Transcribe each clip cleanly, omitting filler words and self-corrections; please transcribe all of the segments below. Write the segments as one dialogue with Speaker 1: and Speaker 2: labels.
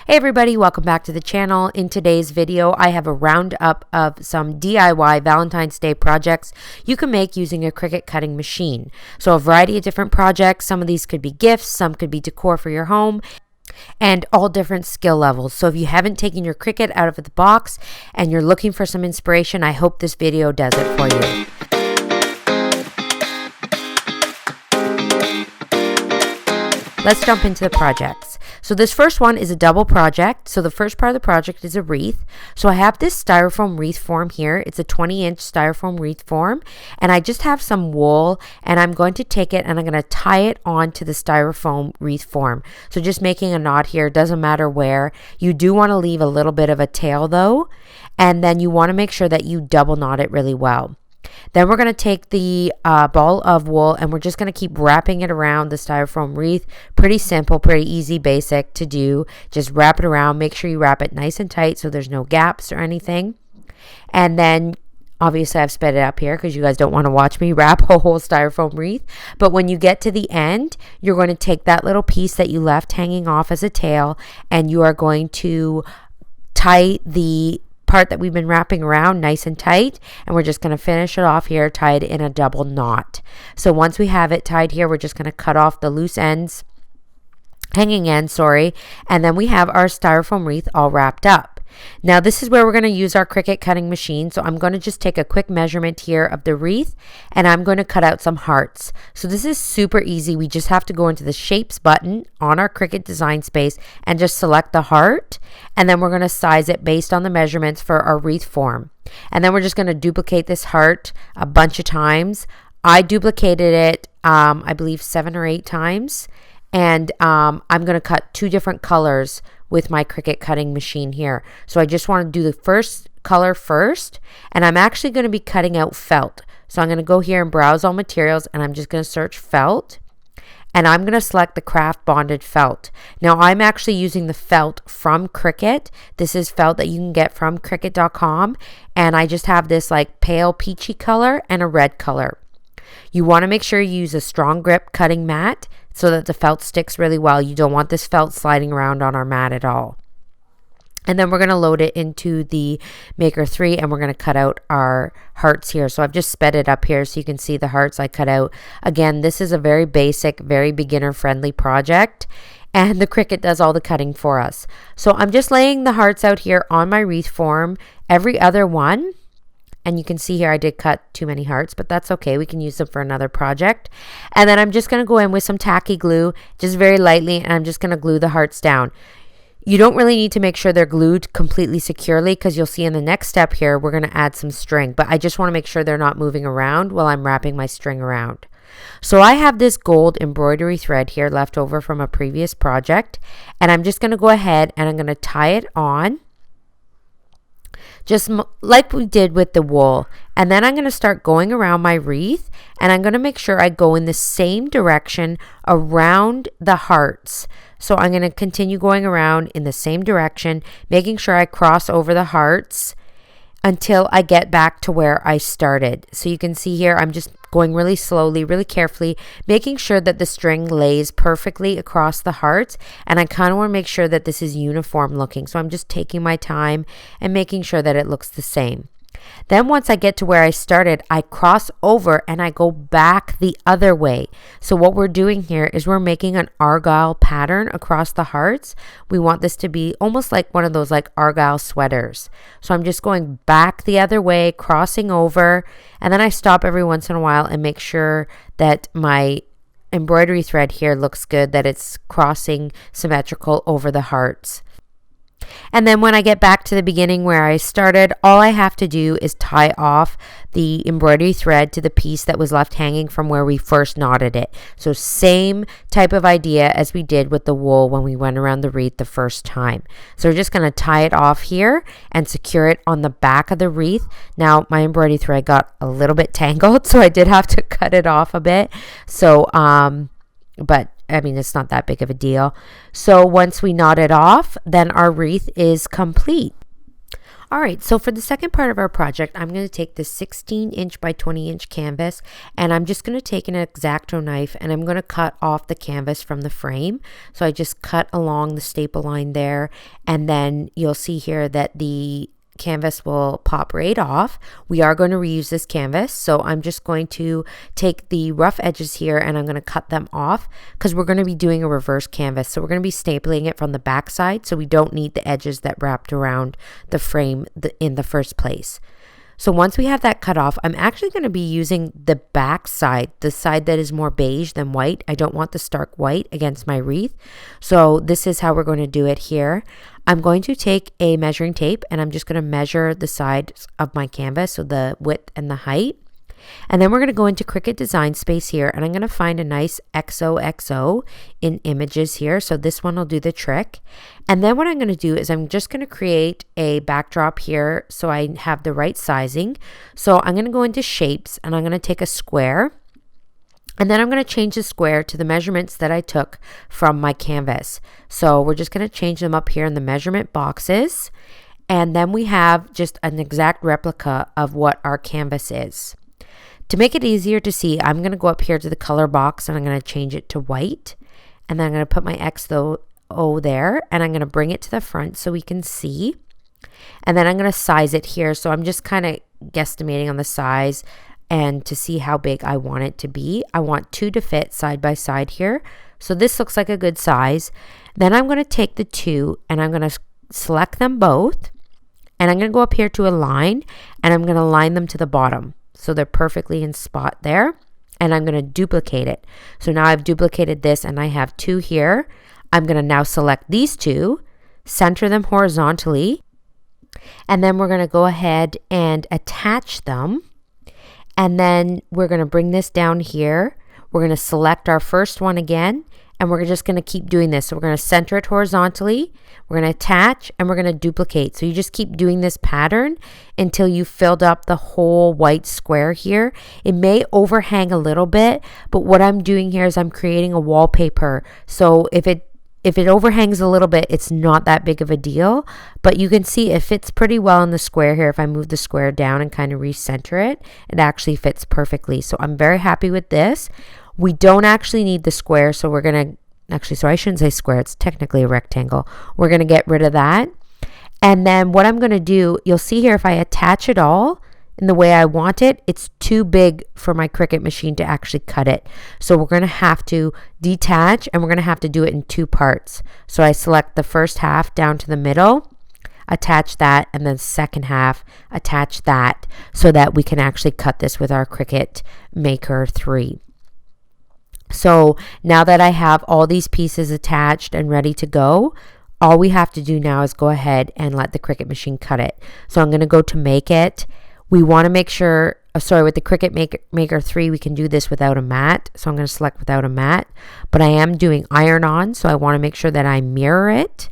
Speaker 1: Hey everybody, welcome back to the channel. In today's video, I have a roundup of some DIY Valentine's Day projects you can make using a Cricut cutting machine. So a variety of different projects. Some of these could be gifts, some could be decor for your home, and all different skill levels. So if you haven't taken your Cricut out of the box and you're looking for some inspiration, I hope this video does it for you. Let's jump into the projects. So this first one is a double project. So the first part of the project is a wreath. So I have this styrofoam wreath form here. It's a 20-inch styrofoam wreath form. And I just have some wool and I'm going to take it and I'm going to tie it onto the styrofoam wreath form. So just making a knot here, doesn't matter where. You do want to leave a little bit of a tail though. And then you want to make sure that you double knot it really well. Then we're going to take the ball of wool and we're just going to keep wrapping it around the styrofoam wreath. Pretty simple, pretty easy, basic to do. Just wrap it around. Make sure you wrap it nice and tight so there's no gaps or anything. And then obviously I've sped it up here because you guys don't want to watch me wrap a whole styrofoam wreath. But when you get to the end, you're going to take that little piece that you left hanging off as a tail and you are going to tie the part that we've been wrapping around nice and tight, and we're just going to finish it off here tied in a double knot. So once we have it tied here, we're just going to cut off the loose ends, hanging ends, and then we have our styrofoam wreath all wrapped up. Now this is where we're going to use our Cricut cutting machine. So I'm going to just take a quick measurement here of the wreath and I'm going to cut out some hearts. So this is super easy. We just have to go into the shapes button on our Cricut design space and just select the heart, and then we're going to size it based on the measurements for our wreath form. And then we're just going to duplicate this heart a bunch of times. I duplicated it I believe 7 or 8 times, and I'm going to cut 2 different colors with my Cricut cutting machine here. So I just want to do the first color first, and I'm actually going to be cutting out felt. So I'm going to go here and browse all materials, and I'm just going to search felt, and I'm going to select the craft bonded felt. Now I'm actually using the felt from Cricut. This is felt that you can get from Cricut.com, and I just have this like pale peachy color and a red color. You want to make sure you use a strong grip cutting mat so that the felt sticks really well. You don't want this felt sliding around on our mat at all. And then we're going to load it into the Maker 3 and we're going to cut out our hearts here. So I've just sped it up here so you can see the hearts I cut out. Again, this is a very basic, very beginner friendly project, and the Cricut does all the cutting for us. So I'm just laying the hearts out here on my wreath form, every other one. And you can see here I did cut too many hearts, but that's okay. We can use them for another project. And then I'm just going to go in with some tacky glue, just very lightly, and I'm just going to glue the hearts down. You don't really need to make sure they're glued completely securely because you'll see in the next step here, we're going to add some string. But I just want to make sure they're not moving around while I'm wrapping my string around. So I have this gold embroidery thread here left over from a previous project. And I'm just going to go ahead and I'm going to tie it on, just like we did with the wool. And then I'm going to start going around my wreath, and I'm going to make sure I go in the same direction around the hearts. So I'm going to continue going around in the same direction, making sure I cross over the hearts until I get back to where I started. So you can see here I'm just going really slowly, really carefully, making sure that the string lays perfectly across the hearts, and I kind of want to make sure that this is uniform looking. So I'm just taking my time and making sure that it looks the same. Then once I get to where I started, I cross over and I go back the other way. So what we're doing here is we're making an Argyle pattern across the hearts. We want this to be almost like one of those like Argyle sweaters. So I'm just going back the other way, crossing over, and then I stop every once in a while and make sure that my embroidery thread here looks good, that it's crossing symmetrical over the hearts. And then when I get back to the beginning where I started, all I have to do is tie off the embroidery thread to the piece that was left hanging from where we first knotted it. So same type of idea as we did with the wool when we went around the wreath the first time. So we're just going to tie it off here and secure it on the back of the wreath. Now my embroidery thread got a little bit tangled, so I did have to cut it off a bit. So but I mean, it's not that big of a deal. So once we knot it off, then our wreath is complete. All right, so for the second part of our project, I'm going to take this 16-inch by 20-inch canvas, and I'm just going to take an X-Acto knife and I'm going to cut off the canvas from the frame. So I just cut along the staple line there, and then you'll see here that the canvas will pop right off. We are going to reuse this canvas, so I'm just going to take the rough edges here and I'm going to cut them off because we're going to be doing a reverse canvas. So we're going to be stapling it from the back side, so we don't need the edges that wrapped around the frame in the first place. So once we have that cut off, I'm actually going to be using the back side, the side that is more beige than white. I don't want the stark white against my wreath. So this is how we're going to do it here. I'm going to take a measuring tape and I'm just going to measure the sides of my canvas, so the width and the height. And then we're going to go into Cricut Design Space here, and I'm going to find a nice XOXO in images here. So this one will do the trick. And then what I'm going to do is I'm just going to create a backdrop here so I have the right sizing. So I'm going to go into shapes and I'm going to take a square. And then I'm going to change the square to the measurements that I took from my canvas. So we're just going to change them up here in the measurement boxes. And then we have just an exact replica of what our canvas is. To make it easier to see, I'm going to go up here to the color box and I'm going to change it to white. And then I'm going to put my XO there and I'm going to bring it to the front so we can see. And then I'm going to size it here. So I'm just kind of guesstimating on the size and to see how big I want it to be. I want two to fit side by side here. So this looks like a good size. Then I'm going to take the two and I'm going to select them both. And I'm going to go up here to align and I'm going to line them to the bottom. So they're perfectly in spot there. And I'm going to duplicate it. So now I've duplicated this and I have two here. I'm going to now select these two, center them horizontally, and then we're going to go ahead and attach them. And then we're going to bring this down here. We're going to select our first one again, and we're just going to keep doing this. So we're going to center it horizontally, we're going to attach, and we're going to duplicate. So you just keep doing this pattern until you filled up the whole white square here. It may overhang a little bit, but what I'm doing here is I'm creating a wallpaper. So if it overhangs a little bit, it's not that big of a deal, but you can see it fits pretty well in the square here. If I move the square down and kind of recenter it, it actually fits perfectly. So I'm very happy with this. We don't actually need the square, so we're going to, actually, sorry, I shouldn't say square. It's technically a rectangle. We're going to get rid of that. And then what I'm going to do, you'll see here if I attach it all in the way I want it, it's too big for my Cricut machine to actually cut it. So we're going to have to detach and we're going to have to do it in two parts. So I select the first half down to the middle, attach that, and then second half, attach that so that we can actually cut this with our Cricut Maker 3. So now that I have all these pieces attached and ready to go, all we have to do now is go ahead and let the Cricut machine cut it. So I'm going to go to make it. We want to make sure, with the Cricut Maker 3, we can do this without a mat. So I'm going to select without a mat, but I am doing iron on. So I want to make sure that I mirror it.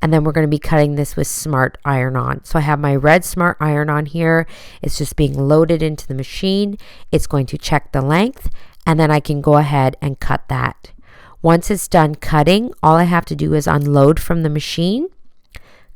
Speaker 1: And then we're going to be cutting this with Smart Iron On. So I have my red Smart Iron On here. It's just being loaded into the machine. It's going to check the length, and then I can go ahead and cut that. Once it's done cutting, all I have to do is unload from the machine,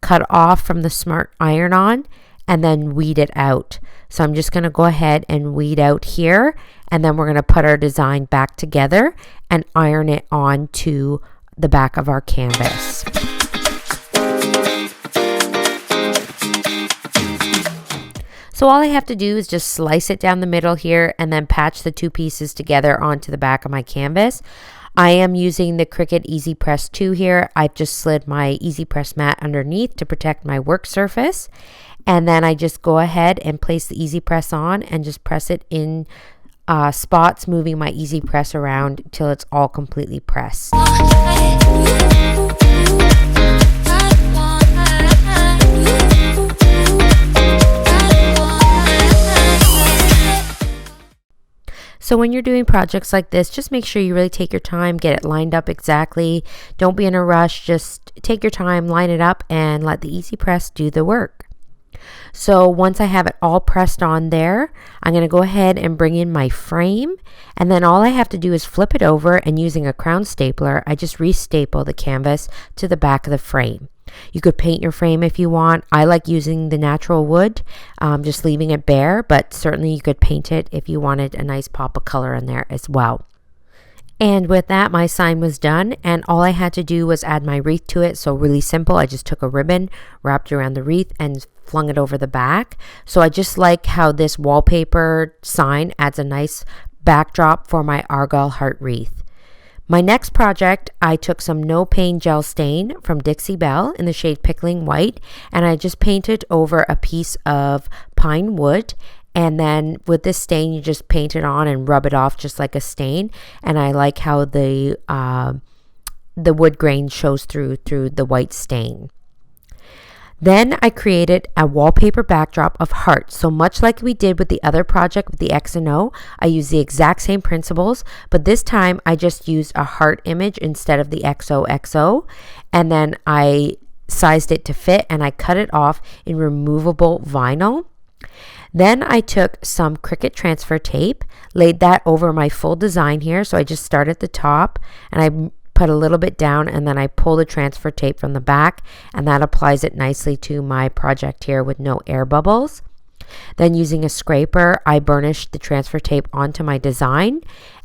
Speaker 1: cut off from the Smart Iron On, and then weed it out. So I'm just going to go ahead and weed out here, and then we're going to put our design back together and iron it on to the back of our canvas. So all I have to do is just slice it down the middle here and then patch the two pieces together onto the back of my canvas. I am using the Cricut Easy Press 2 here. I've just slid my Easy Press mat underneath to protect my work surface. And then I just go ahead and place the Easy Press on and just press it in spots, moving my Easy Press around till it's all completely pressed. So when you're doing projects like this, just make sure you really take your time, get it lined up exactly. Don't be in a rush. Just take your time, line it up, and let the Easy Press do the work. So once I have it all pressed on there, I'm going to go ahead and bring in my frame. And then all I have to do is flip it over, and using a crown stapler, I just restaple the canvas to the back of the frame. You could paint your frame if you want. I like using the natural wood, just leaving it bare, but certainly you could paint it if you wanted a nice pop of color in there as well. And with that, my sign was done, and all I had to do was add my wreath to it. So really simple. I just took a ribbon, wrapped around the wreath, and flung it over the back. So I just like how this wallpaper sign adds a nice backdrop for my Argyle heart wreath. My next project, I took some no pain gel stain from Dixie Belle in the shade Pickling White, and I just painted over a piece of pine wood. And then with this stain, you just paint it on and rub it off just like a stain. And I like how the wood grain shows through the white stain. Then I created a wallpaper backdrop of hearts. So much like we did with the other project with the X and O, I used the exact same principles, but this time I just used a heart image instead of the XOXO. And then I sized it to fit, and I cut it off in removable vinyl. Then I took some Cricut transfer tape, laid that over my full design here. So I just start at the top and I put a little bit down, and then I pull the transfer tape from the back, and that applies it nicely to my project here with no air bubbles. Then using a scraper, I burnished the transfer tape onto my design,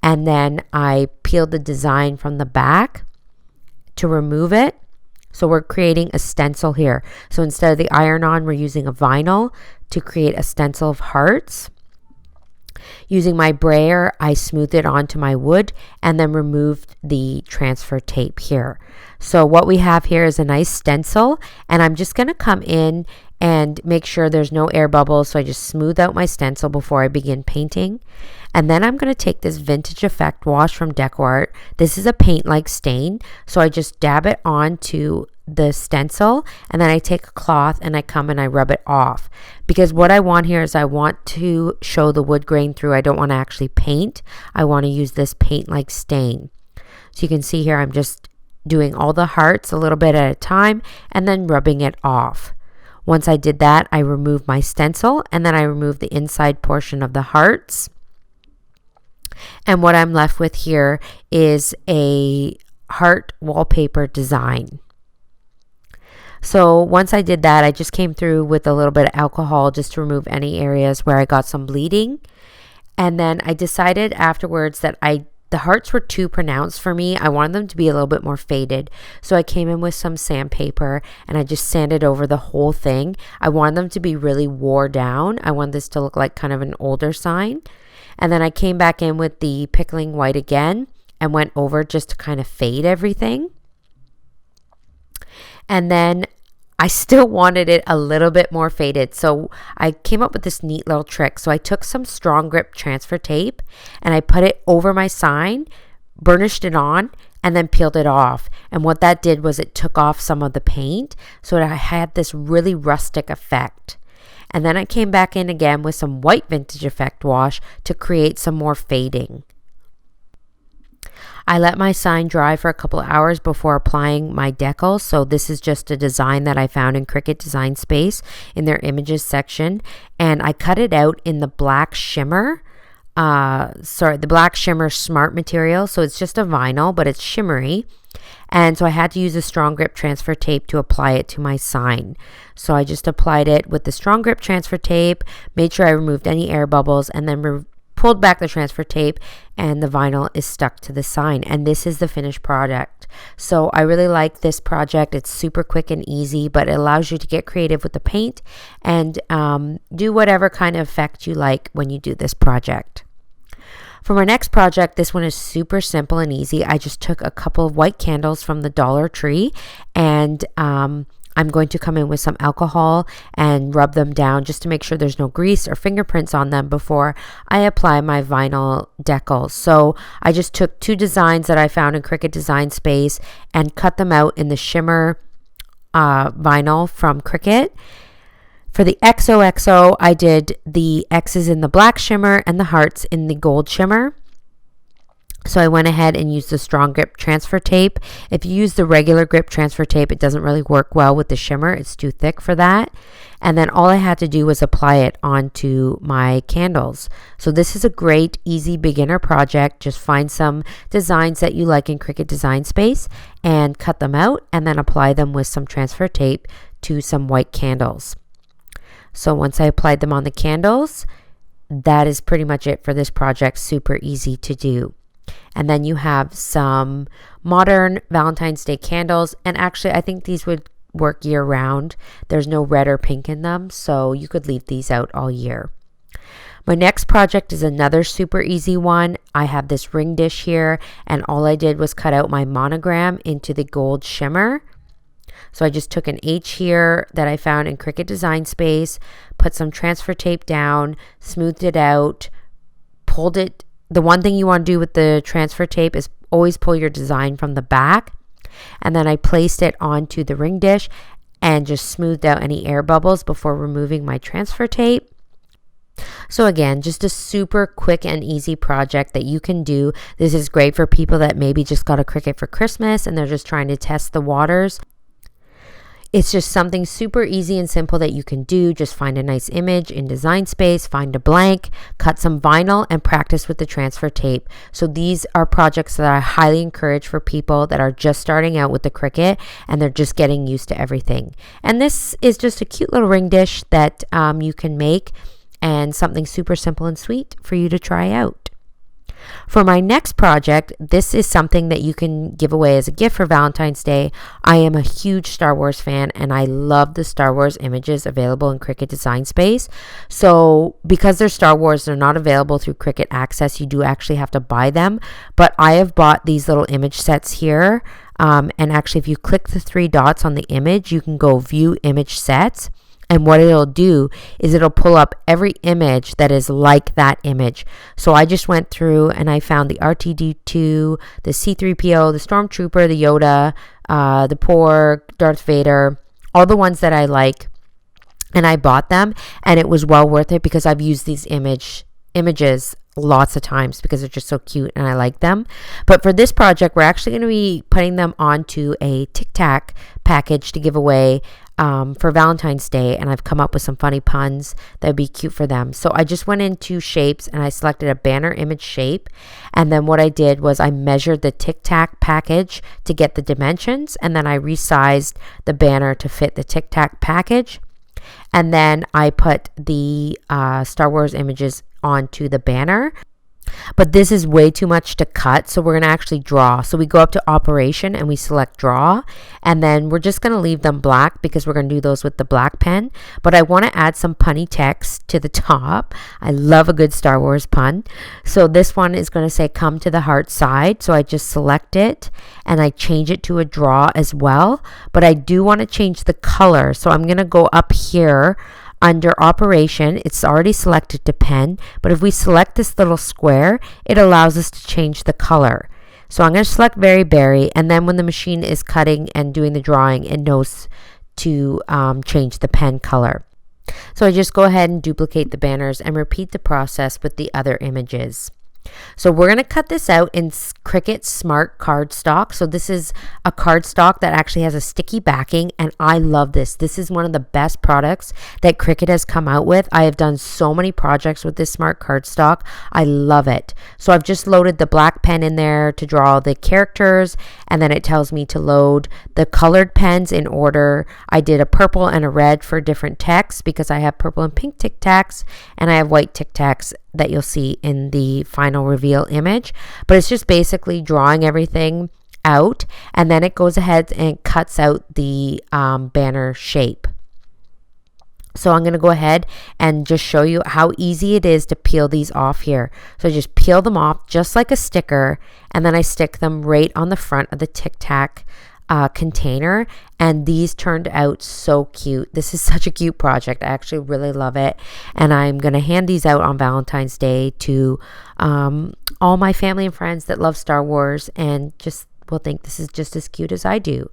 Speaker 1: and then I peeled the design from the back to remove it. So we're creating a stencil here. So instead of the iron-on, we're using a vinyl to create a stencil of hearts. Using my brayer, I smoothed it onto my wood and then removed the transfer tape here. So what we have here is a nice stencil, and I'm just going to come in and make sure there's no air bubbles. So I just smooth out my stencil before I begin painting. And then I'm going to take this Vintage Effect wash from DecoArt. This is a paint-like stain. So I just dab it onto the stencil, and then I take a cloth and I come and I rub it off, because what I want here is I want to show the wood grain through. I don't want to actually paint. I want to use this paint-like stain. So you can see here I'm just doing all the hearts a little bit at a time and then rubbing it off. Once I did that, I removed my stencil, and then I removed the inside portion of the hearts. And what I'm left with here is a heart wallpaper design. So once I did that, I just came through with a little bit of alcohol just to remove any areas where I got some bleeding. And then I decided afterwards that the hearts were too pronounced for me. I wanted them to be a little bit more faded. So I came in with some sandpaper and I just sanded over the whole thing. I wanted them to be really wore down. I wanted this to look like kind of an older sign. And then I came back in with the Pickling White again and went over just to kind of fade everything. And then I still wanted it a little bit more faded. So I came up with this neat little trick. So I took some strong grip transfer tape and I put it over my sign, burnished it on, and then peeled it off. And what that did was it took off some of the paint. So I had this really rustic effect. And then I came back in again with some white Vintage Effect wash to create some more fading. I let my sign dry for a couple of hours before applying my decals. So this is just a design that I found in Cricut Design Space in their images section. And I cut it out in the black shimmer. The black shimmer smart material. So it's just a vinyl, but it's shimmery. And so I had to use a strong grip transfer tape to apply it to my sign. So I just applied it with the strong grip transfer tape, made sure I removed any air bubbles, and then pulled back the transfer tape, and the vinyl is stuck to the sign. And this is the finished product. So I really like this project. It's super quick and easy, but it allows you to get creative with the paint and do whatever kind of effect you like when you do this project. For my next project, this one is super simple and easy. I just took a couple of white candles from the Dollar Tree, and I'm going to come in with some alcohol and rub them down just to make sure there's no grease or fingerprints on them before I apply my vinyl decals. So I just took two designs that I found in Cricut Design Space and cut them out in the shimmer vinyl from Cricut. For the XOXO, I did the X's in the black shimmer and the hearts in the gold shimmer. So I went ahead and used the strong grip transfer tape. If you use the regular grip transfer tape, it doesn't really work well with the shimmer. It's too thick for that. And then all I had to do was apply it onto my candles. So this is a great, easy beginner project. Just find some designs that you like in Cricut Design Space and cut them out and then apply them with some transfer tape to some white candles. So once I applied them on the candles, that is pretty much it for this project. Super easy to do. And then you have some modern Valentine's Day candles. And actually, I think these would work year round. There's no red or pink in them, so you could leave these out all year. My next project is another super easy one. I have this ring dish here, and all I did was cut out my monogram into the gold shimmer. So I just took an H here that I found in Cricut Design Space, put some transfer tape down, smoothed it out, pulled it. The one thing you want to do with the transfer tape is always pull your design from the back. And then I placed it onto the ring dish and just smoothed out any air bubbles before removing my transfer tape. So again, just a super quick and easy project that you can do. This is great for people that maybe just got a Cricut for Christmas and they're just trying to test the waters. It's just something super easy and simple that you can do. Just find a nice image in Design Space, find a blank, cut some vinyl, and practice with the transfer tape. So these are projects that I highly encourage for people that are just starting out with the Cricut and they're just getting used to everything. And this is just a cute little ring dish that you can make, and something super simple and sweet for you to try out. For my next project, this is something that you can give away as a gift for Valentine's Day. I am a huge Star Wars fan and I love the Star Wars images available in Cricut Design Space. So because they're Star Wars, they're not available through Cricut Access. You do actually have to buy them. But I have bought these little image sets here. And actually, if you click the 3 dots on the image, you can go view image sets. And what it'll do is it'll pull up every image that is like that image. So I just went through and I found the R2-D2, the C-3PO, the Stormtrooper, the Yoda, the Porg, Darth Vader, all the ones that I like. And I bought them and it was well worth it because I've used these images lots of times because they're just so cute and I like them. But for this project, we're actually going to be putting them onto a Tic Tac package to give away for Valentine's Day, and I've come up with some funny puns that would be cute for them. So I just went into shapes and I selected a banner image shape, and then what I did was I measured the Tic Tac package to get the dimensions, and then I resized the banner to fit the Tic Tac package, and then I put the Star Wars images onto the banner. But this is way too much to cut, so we're going to actually draw. So we go up to Operation and we select Draw, and then we're just going to leave them black because we're going to do those with the black pen. But I want to add some punny text to the top. I love a good Star Wars pun. So this one is going to say come to the heart side. So I just select it and I change it to a draw as well. But I do want to change the color. So I'm going to go up here under Operation. It's already selected to pen, but if we select this little square, it allows us to change the color. So I'm going to select Very Berry, and then when the machine is cutting and doing the drawing, it knows to change the pen color. So I just go ahead and duplicate the banners and repeat the process with the other images. So we're going to cut this out in Cricut Smart Cardstock. So this is a cardstock that actually has a sticky backing, and I love this. This is one of the best products that Cricut has come out with. I have done so many projects with this Smart Cardstock. I love it. So I've just loaded the black pen in there to draw the characters, and then it tells me to load the colored pens in order. I did a purple and a red for different text because I have purple and pink Tic Tacs, and I have white Tic Tacs that you'll see in the final reveal image. But it's just basically drawing everything out, and then it goes ahead and cuts out the banner shape. So I'm going to go ahead and just show you how easy it is to peel these off here. So I just peel them off just like a sticker, and then I stick them right on the front of the Tic Tac container, and these turned out so cute. This is such a cute project. I actually really love it, and I'm going to hand these out on Valentine's Day to all my family and friends that love Star Wars and just will think this is just as cute as I do.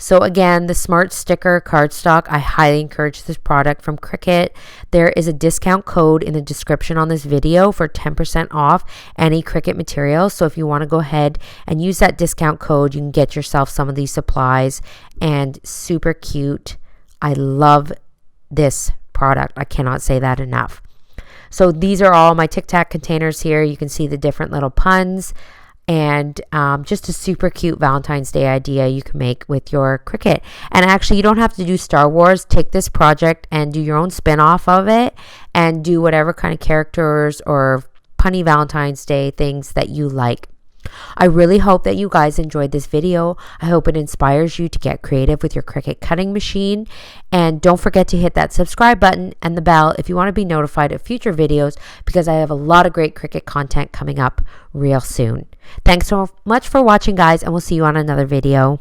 Speaker 1: So again, the Smart Sticker cardstock, I highly encourage this product from Cricut. There is a discount code in the description on this video for 10% off any Cricut material. So if you want to go ahead and use that discount code, you can get yourself some of these supplies, and super cute. I love this product. I cannot say that enough. So these are all my Tic Tac containers here. You can see the different little puns. And just a super cute Valentine's Day idea you can make with your Cricut. And actually, you don't have to do Star Wars. Take this project and do your own spin-off of it and do whatever kind of characters or punny Valentine's Day things that you like. I really hope that you guys enjoyed this video. I hope it inspires you to get creative with your Cricut cutting machine. And don't forget to hit that subscribe button and the bell if you want to be notified of future videos, because I have a lot of great Cricut content coming up real soon. Thanks so much for watching, guys, and we'll see you on another video.